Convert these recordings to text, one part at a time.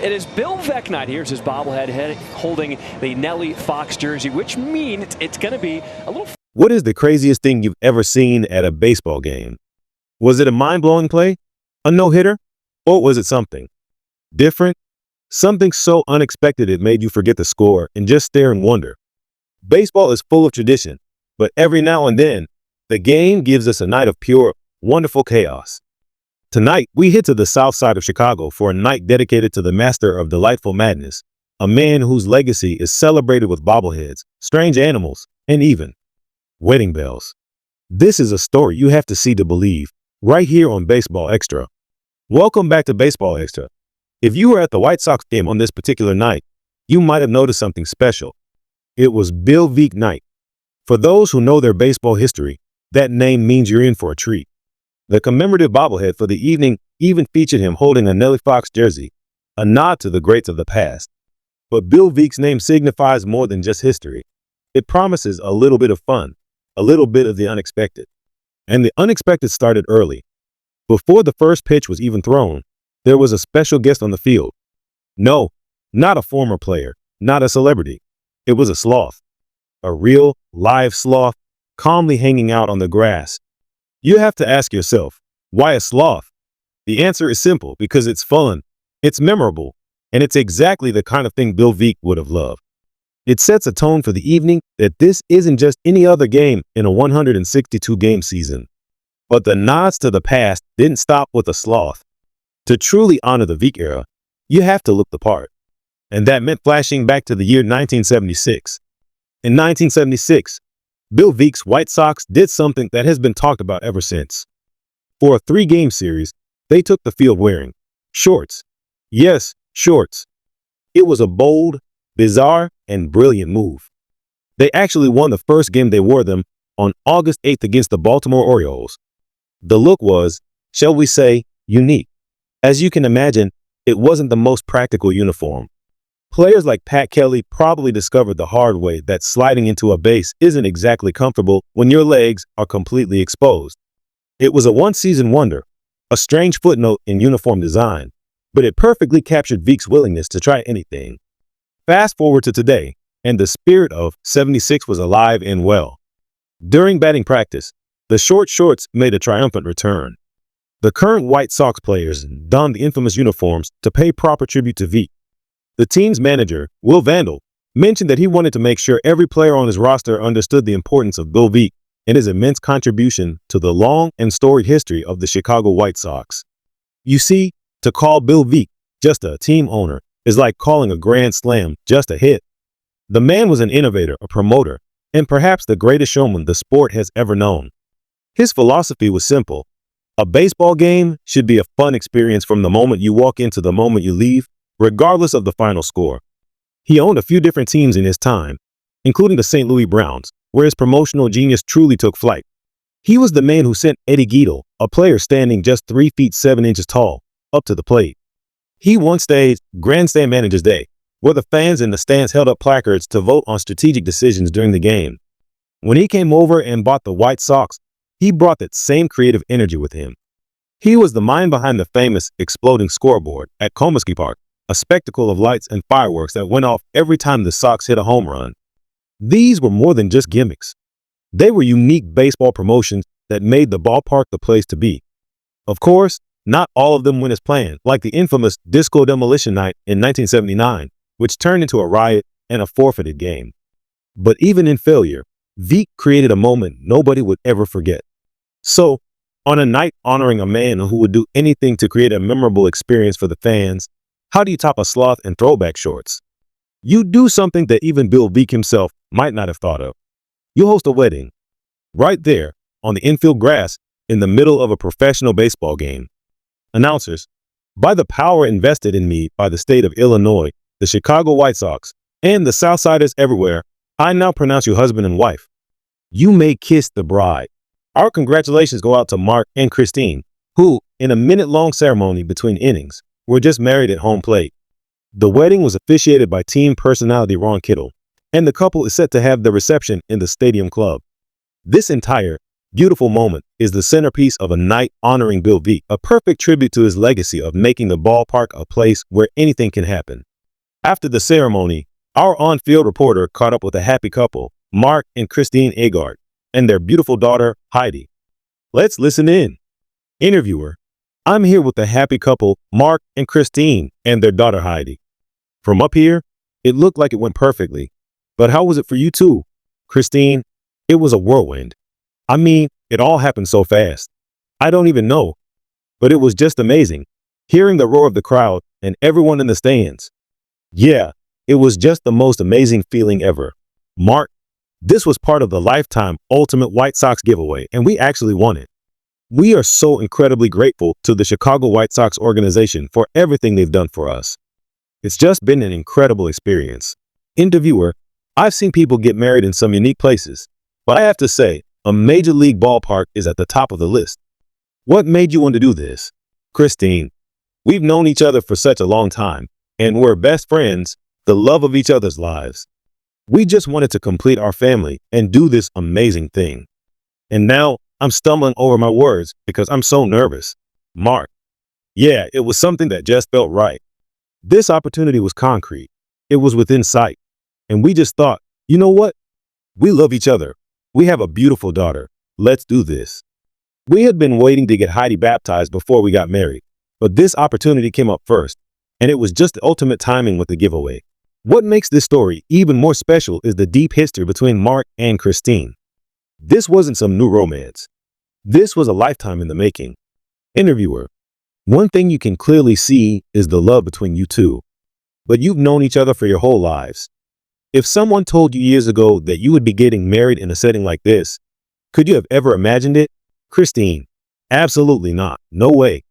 It is Bill Veeck night. Here's his bobblehead holding the Nelly Fox jersey, which means it's going to be a little. What is the craziest thing you've ever seen at a baseball game? Was it a mind-blowing play? A no-hitter? Or was it something different? Something so unexpected it made you forget the score and just stare and wonder. Baseball is full of tradition, but every now and then, the game gives us a night of pure, wonderful chaos. Tonight, we head to the south side of Chicago for a night dedicated to the master of delightful madness, a man whose legacy is celebrated with bobbleheads, strange animals, and even wedding bells. This is a story you have to see to believe, right here on Baseball Extra. Welcome back to Baseball Extra. If you were at the White Sox game on this particular night, you might have noticed something special. It was Bill Veeck night. For those who know their baseball history, that name means you're in for a treat. The commemorative bobblehead for the evening even featured him holding a Nelly Fox jersey, a nod to the greats of the past. But Bill Veeck's name signifies more than just history. It promises a little bit of fun, a little bit of the unexpected. And the unexpected started early. Before the first pitch was even thrown, there was a special guest on the field. No, not a former player, not a celebrity. It was a sloth. A real, live sloth, calmly hanging out on the grass. You have to ask yourself, why a sloth? The answer is simple, because it's fun, it's memorable, and it's exactly the kind of thing Bill Veeck would have loved. It sets a tone for the evening that this isn't just any other game in a 162-game season. But the nods to the past didn't stop with a sloth. To truly honor the Veeck era, you have to look the part. And that meant flashing back to the year 1976. In 1976, Bill Veeck's White Sox did something that has been talked about ever since. For a 3-game series, they took the field wearing shorts. Yes, shorts. It was a bold, bizarre, and brilliant move. They actually won the first game they wore them on August 8th against the Baltimore Orioles. The look was, shall we say, unique. As you can imagine, it wasn't the most practical uniform. Players like Pat Kelly probably discovered the hard way that sliding into a base isn't exactly comfortable when your legs are completely exposed. It was a one-season wonder, a strange footnote in uniform design, but it perfectly captured Veeck's willingness to try anything. Fast forward to today, and the spirit of '76 was alive and well. During batting practice, the short shorts made a triumphant return. The current White Sox players donned the infamous uniforms to pay proper tribute to Veeck. The team's manager, Will Veeck, mentioned that he wanted to make sure every player on his roster understood the importance of Bill Veeck and his immense contribution to the long and storied history of the Chicago White Sox. You see, to call Bill Veeck just a team owner is like calling a grand slam just a hit. The man was an innovator, a promoter, and perhaps the greatest showman the sport has ever known. His philosophy was simple. A baseball game should be a fun experience from the moment you walk in to the moment you leave, regardless of the final score. He owned a few different teams in his time, including the St. Louis Browns, where his promotional genius truly took flight. He was the man who sent Eddie Guido, a player standing just 3 feet 7 inches tall, up to the plate. He once staged Grandstand Manager's Day, where the fans in the stands held up placards to vote on strategic decisions during the game. When he came over and bought the White Sox, he brought that same creative energy with him. He was the mind behind the famous exploding scoreboard at Comiskey Park, a spectacle of lights and fireworks that went off every time the Sox hit a home run. These were more than just gimmicks. They were unique baseball promotions that made the ballpark the place to be. Of course, not all of them went as planned, like the infamous Disco Demolition Night in 1979, which turned into a riot and a forfeited game. But even in failure, Veeck created a moment nobody would ever forget. So, on a night honoring a man who would do anything to create a memorable experience for the fans, how do you top a sloth and throwback shorts? You do something that even Bill Veeck himself might not have thought of. You host a wedding, right there on the infield grass in the middle of a professional baseball game. Announcers, by the power invested in me by the state of Illinois, the Chicago White Sox, and the Southsiders everywhere, I now pronounce you husband and wife. You may kiss the bride. Our congratulations go out to Mark and Christine, who, in a minute-long ceremony between innings, were just married at home plate. The wedding was officiated by team personality Ron Kittle, and the couple is set to have the reception in the Stadium Club. This entire beautiful moment is the centerpiece of a night honoring Bill Veeck, a perfect tribute to his legacy of making the ballpark a place where anything can happen. After the ceremony, our on-field reporter caught up with a happy couple, Mark and Christine Agard, and their beautiful daughter, Heidi. Let's listen in. Interviewer: I'm here with the happy couple, Mark and Christine, and their daughter, Heidi. From up here, it looked like it went perfectly. But how was it for you two? Christine: It was a whirlwind. I mean, it all happened so fast. I don't even know. But it was just amazing, hearing the roar of the crowd and everyone in the stands. Yeah, it was just the most amazing feeling ever. Mark: This was part of the Lifetime Ultimate White Sox giveaway, and we actually won it. We are so incredibly grateful to the Chicago White Sox organization for everything they've done for us. It's just been an incredible experience. Interviewer: I've seen people get married in some unique places, but I have to say, a major league ballpark is at the top of the list. What made you want to do this? Christine: We've known each other for such a long time, and we're best friends, the love of each other's lives. We just wanted to complete our family and do this amazing thing. And now I'm stumbling over my words because I'm so nervous. Mark: Yeah, it was something that just felt right. This opportunity was concrete. It was within sight. And we just thought, you know what? We love each other. We have a beautiful daughter. Let's do this. We had been waiting to get Heidi baptized before we got married, but this opportunity came up first, and it was just the ultimate timing with the giveaway. What makes this story even more special is the deep history between Mark and Christine. This wasn't some new romance. This was a lifetime in the making. Interviewer: One thing you can clearly see is the love between you two, but you've known each other for your whole lives. If someone told you years ago that you would be getting married in a setting like this, could you have ever imagined it? Christine: Absolutely not. No way.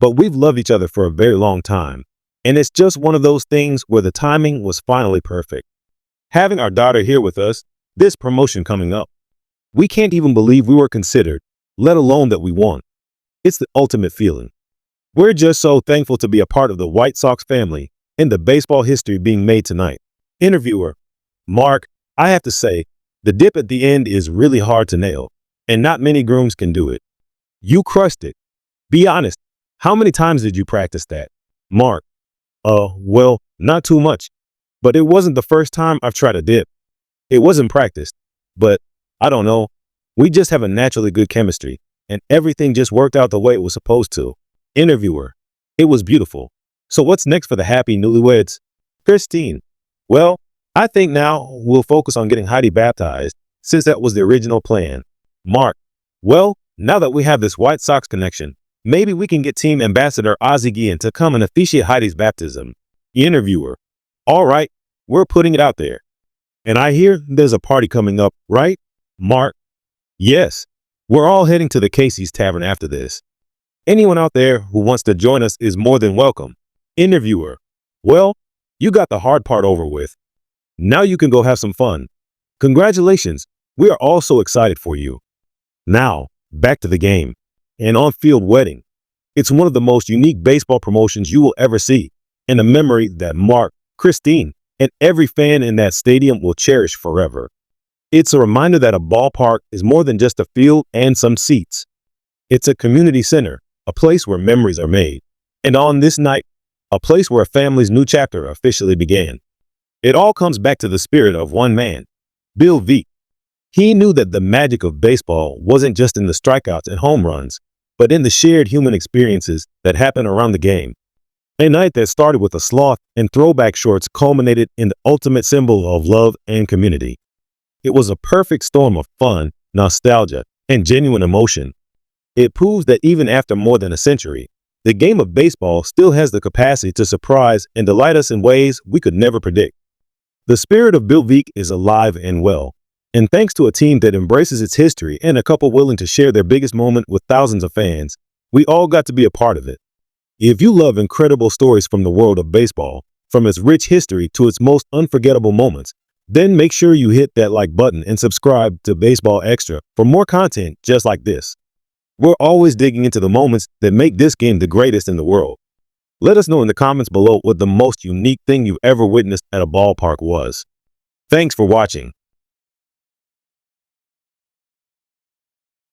But we've loved each other for a very long time, and it's just one of those things where the timing was finally perfect. Having our daughter here with us, this promotion coming up, we can't even believe we were considered, let alone that we won. It's the ultimate feeling. We're just so thankful to be a part of the White Sox family and the baseball history being made tonight. Interviewer: Mark, I have to say, the dip at the end is really hard to nail, and not many grooms can do it. You crushed it. Be honest, how many times did you practice that? Mark: Well, not too much, but it wasn't the first time I've tried a dip. It wasn't practiced, but I don't know. We just have a naturally good chemistry, and everything just worked out the way it was supposed to. Interviewer: It was beautiful. So what's next for the happy newlyweds? Christine: Well, I think now we'll focus on getting Heidi baptized, since that was the original plan. Mark: Well, now that we have this White Sox connection, maybe we can get team ambassador Ozzie Guillen to come and officiate Heidi's baptism. Interviewer: All right, we're putting it out there. And I hear there's a party coming up, right? Mark: Yes, we're all heading to the Casey's Tavern after this. Anyone out there who wants to join us is more than welcome. Interviewer: Well, you got the hard part over with. Now you can go have some fun. Congratulations. We are all so excited for you. Now, back to the game. An on-field wedding. It's one of the most unique baseball promotions you will ever see, and a memory that Mark, Christine, and every fan in that stadium will cherish forever. It's a reminder that a ballpark is more than just a field and some seats. It's a community center, a place where memories are made. And on this night, a place where a family's new chapter officially began. It all comes back to the spirit of one man, Bill Veeck. He knew that the magic of baseball wasn't just in the strikeouts and home runs, but in the shared human experiences that happen around the game. A night that started with a sloth and throwback shorts culminated in the ultimate symbol of love and community. It was a perfect storm of fun, nostalgia, and genuine emotion. It proves that even after more than a century, the game of baseball still has the capacity to surprise and delight us in ways we could never predict. The spirit of Bill Veeck is alive and well, and thanks to a team that embraces its history and a couple willing to share their biggest moment with thousands of fans, we all got to be a part of it. If you love incredible stories from the world of baseball, from its rich history to its most unforgettable moments, then make sure you hit that like button and subscribe to Baseball Extra for more content just like this. We're always digging into the moments that make this game the greatest in the world. Let us know in the comments below what the most unique thing you've ever witnessed at a ballpark was. Thanks for watching.